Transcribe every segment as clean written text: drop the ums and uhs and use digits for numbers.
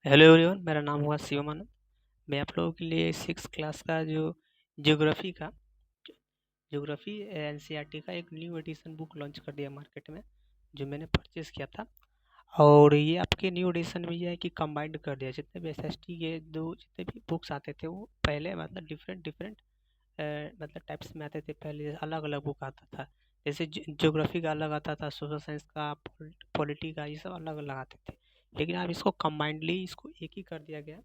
Hello everyone, मेरा नाम हुआ शिवम आनंद। मैं आप लोगों के लिए सिक्स क्लास का जो ज्योग्राफी का ज्योग्राफी एनसीईआरटी का एक न्यू एडिशन बुक लॉन्च कर दिया मार्केट में, जो मैंने परचेज़ किया था। और ये आपके न्यू एडिशन में ये है कि कंबाइंड कर दिया, जितने भी एसएसटी के दो जितने भी बुक्स आते थे वो पहले मतलब डिफरेंट डिफरेंट मतलब टाइप्स में आते थे। पहले अलग अलग बुक आता था, जैसे ज्योग्राफी का अलग आता था, सोशल साइंस का, पॉलिटी का, ये सब अलग अलग आते थे। लेकिन अब इसको कंबाइंडली इसको एक ही कर दिया गया,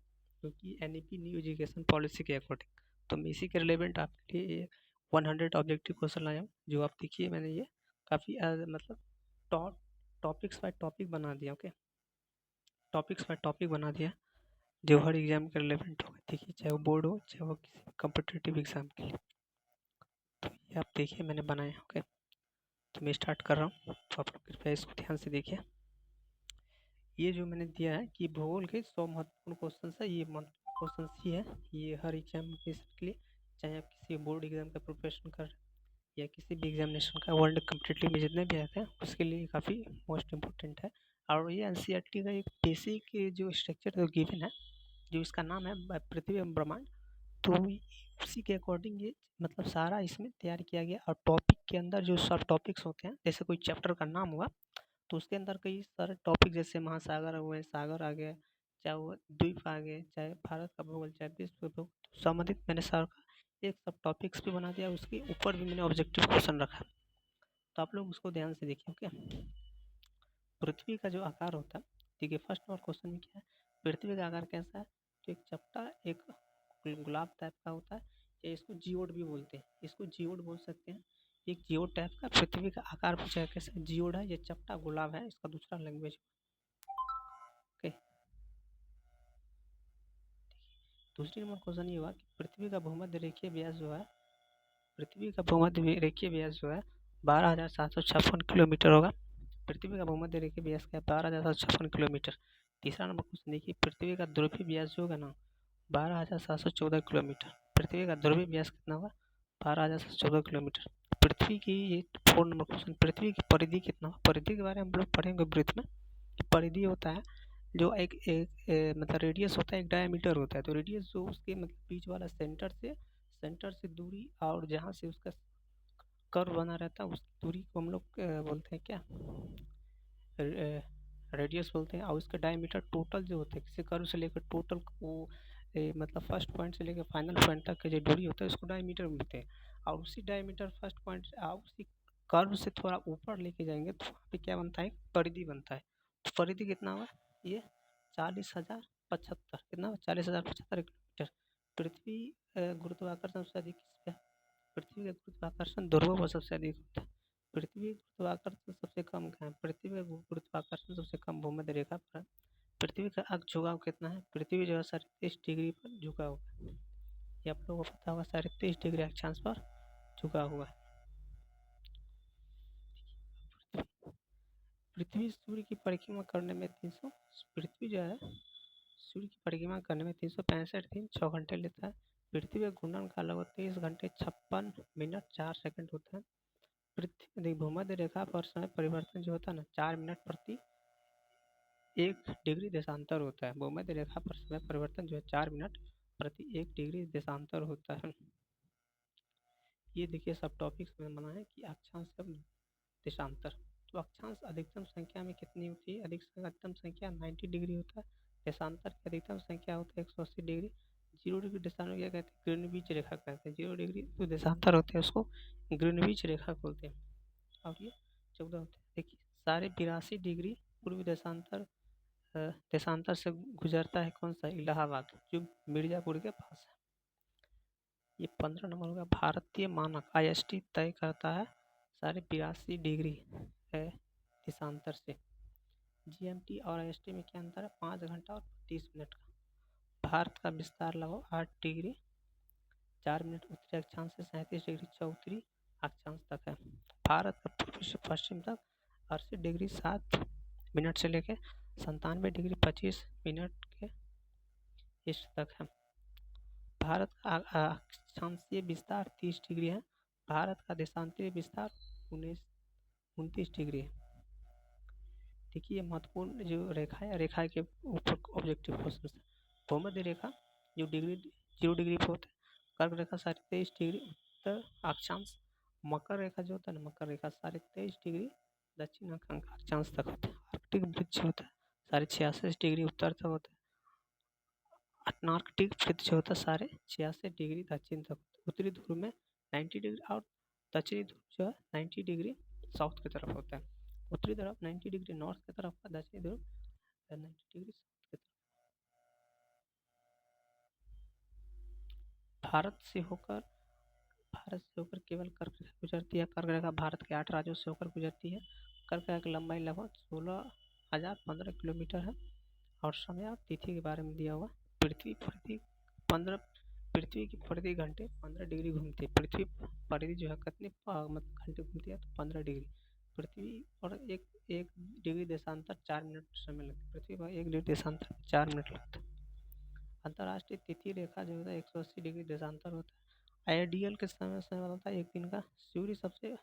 क्योंकि एनईपी न्यू एजुकेशन पॉलिसी के अकॉर्डिंग। तो मैं इसी के रिलेवेंट आपके लिए 100 ऑब्जेक्टिव क्वेश्चन लाया हूँ, जो आप देखिए मैंने ये काफ़ी मतलब टॉप टॉपिक्स बाय टॉपिक बना दिया। ओके, टॉपिक्स बाय टॉपिक बना दिया, जो हर एग्जाम के रिलेवेंट होगा। देखिए, चाहे वो बोर्ड हो, चाहे वो किसी कम्पिटिटिव एग्जाम के लिए। तो ये आप देखिए मैंने बनाया। ओके, तो मैं स्टार्ट कर रहा हूँ, तो आप लोग कृपया इसको ध्यान से देखिए। ये जो मैंने दिया है कि भूगोल के 100 महत्वपूर्ण क्वेश्चन है, ये महत्वपूर्ण क्वेश्चन ही है। ये हर एग्जामिनेशन के लिए, चाहे आप किसी बोर्ड एग्जाम का प्रिपरेशन कर रहे हैं या किसी भी एग्जामिनेशन का, वर्ल्ड कम्पिटिटिव में जितने भी आते हैं उसके लिए काफ़ी मोस्ट इम्पोर्टेंट है। और ये एनसीईआरटी का एक बेसिक जो स्ट्रक्चर जो गिवन है, जो इसका नाम है पृथ्वी एवं ब्रह्मांड। तो उसी के अकॉर्डिंग ये मतलब सारा इसमें तैयार किया गया। और टॉपिक के अंदर जो सब टॉपिक्स होते हैं, जैसे कोई चैप्टर का नाम हुआ तो उसके अंदर कई सारे टॉपिक, जैसे महासागर हुए, सागर आ गया, चाहे वो द्वीप आ गए, चाहे भारत का भूगोल, चाहे विश्व भूगोल, तो संबंधित मैंने सर का एक सब टॉपिक्स भी बना दिया। उसके ऊपर भी मैंने ऑब्जेक्टिव क्वेश्चन रखा। तो आप लोग उसको ध्यान से देखिए। ओके, पृथ्वी का जो आकार होता है, देखिए फर्स्ट और क्वेश्चन में क्या है, पृथ्वी का आकार कैसा है? तो एक चपटा, एक गुलाब टाइप का होता है, या इसको जियोड भी बोलते हैं, इसको जियोड बोल सकते हैं। एक जियोड टाइप का पृथ्वी का आकार पूछा है, कैसा जियोड है, ये चपटा गुलाब है, इसका दूसरा लैंग्वेज। ओके, दूसरी नंबर क्वेश्चन ये हुआ कि पृथ्वी का भूमध्य रेखीय व्यास जो है, पृथ्वी का भूमध्य रेखीय व्यास जो है 12,756 किलोमीटर होगा। पृथ्वी का भूमध्य रेखीय व्यास क्या है? 12,756 किलोमीटर। तीसरा नंबर क्वेश्चन देखिए, पृथ्वी का ध्रुवीय व्यास जो होगा ना, 12,714 किलोमीटर। पृथ्वी का ध्रुवीय व्यास कितना होगा? 12,714 किलोमीटर। पृथ्वी की ये 4 नंबर क्वेश्चन, पृथ्वी की परिधि कितना होगा? परिधि के बारे में हम लोग पढ़ेंगे ब्रीथ में। परिधि होता है जो मतलब रेडियस होता है, एक डायमीटर होता है। तो रेडियस जो उसके मतलब बीच वाला सेंटर से दूरी, और जहाँ से उसका कर्व बना रहता है, उस दूरी को हम लोग बोलते हैं क्या? रेडियस बोलते हैं। और उसका डायमीटर टोटल जो होता है, किसी कर्व से लेकर टोटल वो मतलब फर्स्ट पॉइंट से लेकर फाइनल पॉइंट तक की जो दूरी होता है उसको डायमीटर बोलते हैं। और उसी डायमीटर फर्स्ट पॉइंट उसी कर्व से थोड़ा ऊपर लेके जाएंगे तो वहाँ पे क्या बनता है? परिधि बनता है। तो परिधि कितना हुआ? ये 40,075, कितना? 40,075 किलोमीटर। पृथ्वी गुरुत्वाकर्षण सबसे अधिक किस पे है? पृथ्वी का गुरुत्वाकर्षण ध्रुवों पर सबसे अधिक होता है। पृथ्वी का गुरुत्वाकर्षण सबसे कम कहाँ है? पृथ्वी का गुरुत्वाकर्षण सबसे कम भूमध्य रेखा पर है। पृथ्वी का अक्ष झुकाव कितना है? पृथ्वी जो है 30 डिग्री पर झुका हुआ है। ये आप लोगों को पता होगा, 30 डिग्री अक्षांश पर झुका हुआ है। पृथ्वी सूर्य की परिक्रमा करने में 300 पृथ्वी जो है सूर्य की परिक्रमा करने में 365 दिन 6 घंटे लेता है। पृथ्वी का घूर्णन का लगभग 23 घंटे 56 मिनट 4 सेकंड होता है। पृथ्वी भूमध्य रेखा पर समय परिवर्तन जो होता है ना, 4 मिनट प्रति 1 डिग्री देशांतर होता है। भूमध्य रेखा पर समय परिवर्तन जो है 4 मिनट प्रति 1 डिग्री देशांतर होता है। ये देखिए सब टॉपिक्स में बना है कि अक्षांश का देशांतर। तो अक्षांश अधिकतम संख्या में कितनी होती है? अधिकतम संख्या 90 डिग्री होता है। देशांतर की अधिकतम संख्या होता है 180 डिग्री। 0 डिग्री देशांतर क्या कहते हैं? ग्रीनविच रेखा कहते हैं। 0 डिग्री जो देशांतर होते हैं उसको ग्रीनविच रेखा बोलते हैं। और ये 14 होते हैं। देखिए, साढ़े 82 डिग्री पूर्वी देशांतर से गुजरता है कौन सा? इलाहाबाद, जो मिर्जापुर के पास है। ये 15 नंबर होगा। भारतीय मानक IST तय करता है 82.5 डिग्री है देशांतर से। GMT और IST में क्या अंतर है? 5 घंटा और 30 मिनट का। भारत का विस्तार लगभग 8 डिग्री 4 मिनट उत्तरी अक्षांश से 37 डिग्री चौतरी अक्षांश तक है। भारत का पूर्व से पश्चिम तक 80 डिग्री 7 मिनट से लेकर 97 डिग्री 25 मिनट के ईस्ट तक है। भारत का अक्षांशीय विस्तार 30 डिग्री है। भारत का देशांतरीय विस्तार 29 29 डिग्री है। देखिए महत्वपूर्ण जो रेखा है, रेखा के ऊपर ऑब्जेक्टिव क्वेश्चन है। भूमध्य रेखा जो डिग्री 0 डिग्री पे होता है, कर्क रेखा 23.5 डिग्री उत्तर अक्षांश, मकर रेखा जो होता है ना, मकर रेखा 23.5 डिग्री दक्षिण अक्षांश तक होता है। आर्कटिक वृत्त होता है 66.5 डिग्री उत्तर तक होता है। अनार्कटिक वृत्त जो होता है 66.5 डिग्री दक्षिण तक होता है। उत्तरी ध्रुव में 90 डिग्री और दक्षिणी ध्रुव जो है 90 डिग्री साउथ की तरफ होता है। उत्तरी तरफ 90 डिग्री नॉर्थ की तरफ का, दक्षिणी ध्रुव 90 डिग्री साउथ की तरफ। भारत से होकर केवल कर्क रेखा गुजरती है। कर्क रेखा भारत के 8 राज्यों से होकर गुजरती है। कर्क रेखा की लंबाई लगभग 16,015 किलोमीटर है। और समय और तिथि के बारे में दिया हुआ, पृथ्वी की प्रति घंटे 15 डिग्री घूमती है। पृथ्वी परिधि जो है कितने मतलब घंटे घूमती है, तो 15 डिग्री। पृथ्वी और एक डिग्री देशांतर 4 मिनट समय लगता है। पृथ्वी पर 1 डिग्री देशांतर 4 मिनट लगता है। अंतर्राष्ट्रीय तिथि रेखा जो होता है 180 डिग्री देशांतर होता है। आइडियल के समय होता है एक दिन का। सूर्य सबसे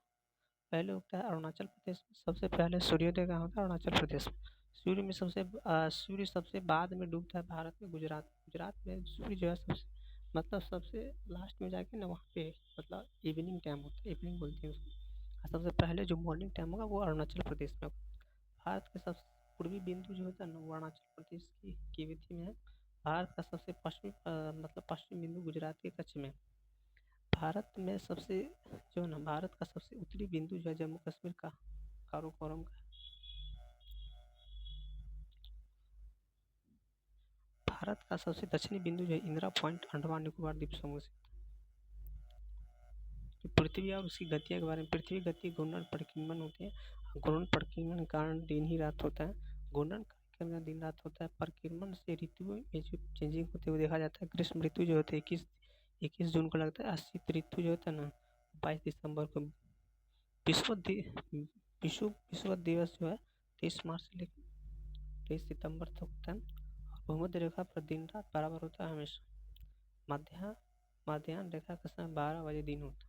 पहले उगता है अरुणाचल प्रदेश में। सबसे पहले सूर्योदय कहाँ होता है, अरुणाचल प्रदेश में। सूर्य सबसे बाद में डूबता है भारत में, गुजरात में सूर्य जो है सबसे लास्ट में जाके ना, वहाँ पे मतलब इवनिंग टाइम होता है, इवनिंग बोलते हैं उसको। और सबसे पहले जो मॉर्निंग टाइम होगा वो अरुणाचल प्रदेश में होगा। भारत के सबसे पूर्वी बिंदु जो होता है ना, वो अरुणाचल प्रदेश की विधि में है। भारत का सबसे पश्चिमी बिंदु गुजरात के कच्छ में। भारत का सबसे उत्तरी बिंदु जो है जम्मू कश्मीर का काराकोरम का। भारत का सबसे दक्षिणी बिंदु जो है इंदिरा पॉइंट, अंडमान निकोबार द्वीप समूह से। पृथ्वी और उसकी गतियों के बारे में। पृथ्वी गति घूर्णन परिक्रमण होती है। घूर्णन परिक्रमण के कारण दिन ही रात होता है। घूर्णन परिक्रमण दिन रात होता है। परिक्रमण से ऋतुओं में जो चेंजिंग होते हुए देखा जाता है। ग्रीष्म ऋतु जो होते हैं 21 जून को लगता है। शीत ऋतु जो होता है ना 22 दिसंबर को। विश्व दिवस जो है 23 मार्च से लेकर 23 सितंबर तक होता है। भूमध्य रेखा पर दिन रात बराबर होता है हमेशा। मध्याह्न रेखा का समय 12 बजे दिन होता है।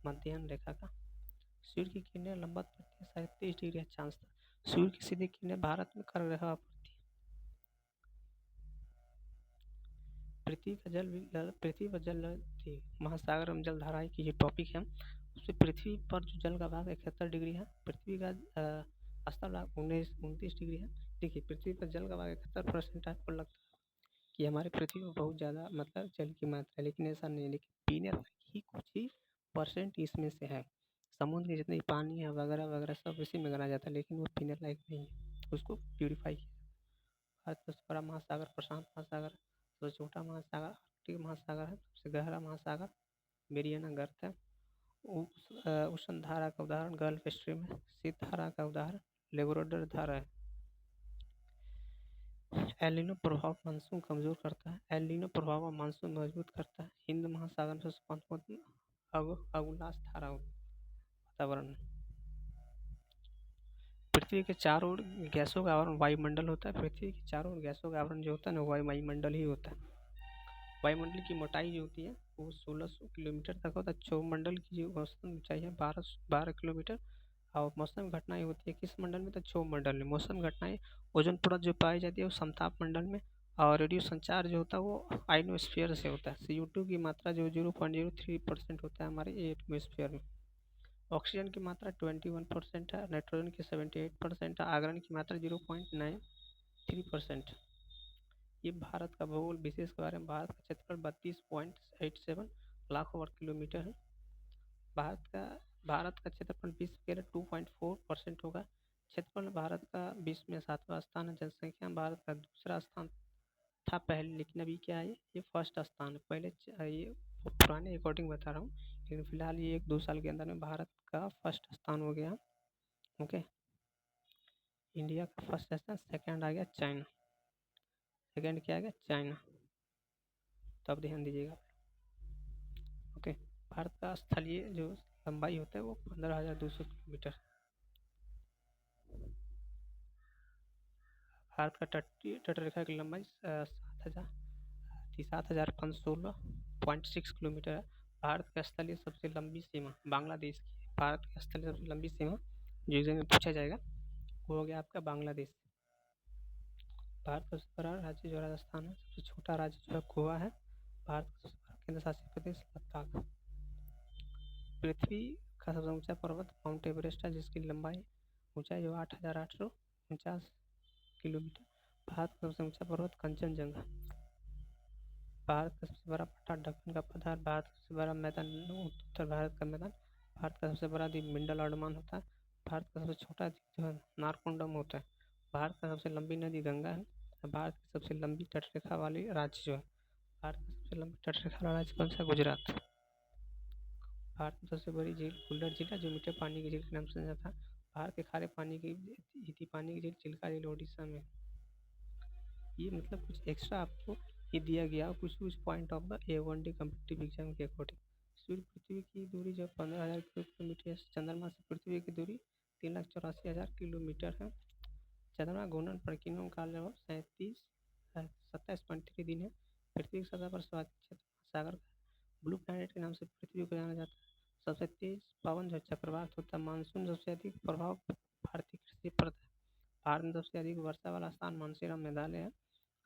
मध्याह्न रेखा का सूर्य की किरणें लंबवत पड़ती है 23.5 डिग्री अक्षांश तक। सूर्य की सीधी किरणें भारत में कर्क रेखा पर पड़ती है। पृथ्वी पर जल थी, महासागर एवं जलधाराएं की जो टॉपिक है उसमें पृथ्वी पर जो जल का भाग 71 डिग्री है। पृथ्वी का स्थल भाग 29 डिग्री है। देखिए पृथ्वी पर जल का भाग 71% आपको लगता है कि हमारे पृथ्वी में बहुत ज़्यादा मतलब जल की मात्रा है, लेकिन ऐसा नहीं है। लेकिन पीने लायक ही कुछ ही % इसमें से है। समुद्र के जितने पानी है वगैरह वगैरह सब इसी में गिना जाता है, लेकिन वो पीने लायक नहीं है, उसको प्यूरीफाई किया। भारत का सबसे बड़ा महासागर प्रशांत महासागर, सबसे छोटा महासागर आर्कटिक महासागर है, सबसे गहरा महासागर मेरियाना गर्त है। उष्ण धारा का उदाहरण गल्फ स्ट्रीम है। शीत धारा का उदाहरण लेब्राडोर धारा है। एल नीनो प्रभाव मानसून कमजोर करता है। एल नीनो प्रभाव मानसून मजबूत करता है। हिंद महासागर में सबसे अगुलास धारा वातावरण में। पृथ्वी के चारों ओर गैसों का आवरण वायुमंडल होता है। पृथ्वी के चारों ओर गैसों का आवरण जो होता है ना वायुमंडल ही होता है। वायुमंडल की मोटाई जो होती है वो 1600 किलोमीटर तक होता है। क्षोभमंडल की जो औसतन ऊंचाई है 12 किलोमीटर। और मौसम घटनाएं होती है किस मंडल में, तो क्षोभमंडल में। मौसम घटनाएं ओजोन परत जो पाई जाती है वो समताप मंडल में। और रेडियो संचार जो होता है वो आइनोस्फीयर से होता है। CO2 की मात्रा जो 0.03% होता है हमारे एटमोस्फीयर में। ऑक्सीजन की मात्रा 21% है। नाइट्रोजन की 78% है। आर्गन की मात्रा 0.93%। ये भारत का भूगोल विशेष के बारे में। भारत का क्षेत्रफल 32.87 लाख वर्ग किलोमीटर है। भारत का क्षेत्रफल विश्व के 2.4% होगा। क्षेत्रफल भारत का विश्व में 7वां स्थान है। जनसंख्या में भारत का दूसरा स्थान था पहले, लेकिन अभी क्या है ये फर्स्ट स्थान है। पहले ये पुराने अकॉर्डिंग बता रहा हूँ, लेकिन फिलहाल ये 1-2 साल के अंदर में भारत का फर्स्ट स्थान हो गया। ओके, इंडिया का फर्स्ट स्थान, सेकंड आ गया चाइना। सेकंड क्या आ गया, चाइना। तब ध्यान दीजिएगा। ओके, भारत का स्थलीय जो लंबाई होता है वो 15,200 किलोमीटर। भारत का तटरेखा की लंबाई 7,516.6 किलोमीटर है। भारत का स्थलीय सबसे लंबी सीमा बांग्लादेश की है। भारत की स्थलीय सबसे लंबी सीमा जो एग्जाम में पूछा जाएगा वो हो गया आपका बांग्लादेश। भारत का सबसे बड़ा राज्य जो राजस्थान है, सबसे छोटा राज्य जो है गोवा है। भारत का सबसे बड़ा केंद्र शासित प्रदेश लद्दाख। पृथ्वी का सबसे ऊंचा पर्वत माउंट एवरेस्ट है, जिसकी लंबाई ऊंचाई जो 8,849 किलोमीटर। भारत का सबसे ऊंचा पर्वत कंचनजंगा। भारत का सबसे बड़ा पठार दक्षिण का पठार। भारत का सबसे बड़ा मैदान उत्तर भारत का मैदान। भारत का सबसे बड़ा द्वीप मिंडल अंडमान होता है। भारत का सबसे छोटा द्वीप जो है नारकोंडम होता है। भारत का सबसे लंबी नदी गंगा है। भारत की सबसे लंबी तटरेखा वाली राज्य जो है, भारत का सबसे लंबी तटरेखा वाला राज्य कौन सा? गुजरात। भारत की सबसे बड़ी झील कुल्लर झील है, जो मीठे पानी की झील के नाम से जाना था। भारत के खारे पानी की मीठी पानी की झील चिल्का झील ओडिशा में। ये मतलब कुछ एक्स्ट्रा आपको ये दिया गया कुछ कुछ point of the A1D competitive exam के अकॉर्डिंग। सूर्य पृथ्वी की दूरी जो 15,000 किलोमीटर है। चंद्रमा से पृथ्वी की दूरी 3,84,000 किलोमीटर है। चंद्रमा घूर्णन प्रक्रिया का काल लगभग 27.3 दिन है। पृथ्वी की सतह पर स्वाति क्षेत्र सागर ब्लू प्लैनेट के नाम से पृथ्वी को जाना जाता है। सबसे तेज पवन जो चक्रवात होता है। मानसून सबसे अधिक प्रभाव भारतीय कृषि पर है। भारत में सबसे अधिक वर्षा वाला स्थान मानसीराम मेघालय है।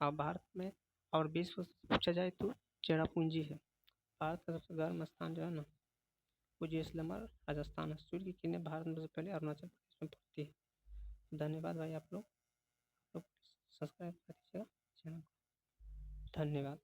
और भारत में और विश्व से पूछा जाए तो चेरापूंजी है। भारत का सबसे गर्म स्थान जो है ना, वो जैसलमेर राजस्थान है। सूर्य की किरणें भारत में सबसे पहले अरुणाचल प्रदेश में पड़ती है। धन्यवाद भाई, आप लोग सब्सक्राइब कर दीजिएगा चैनल को। धन्यवाद।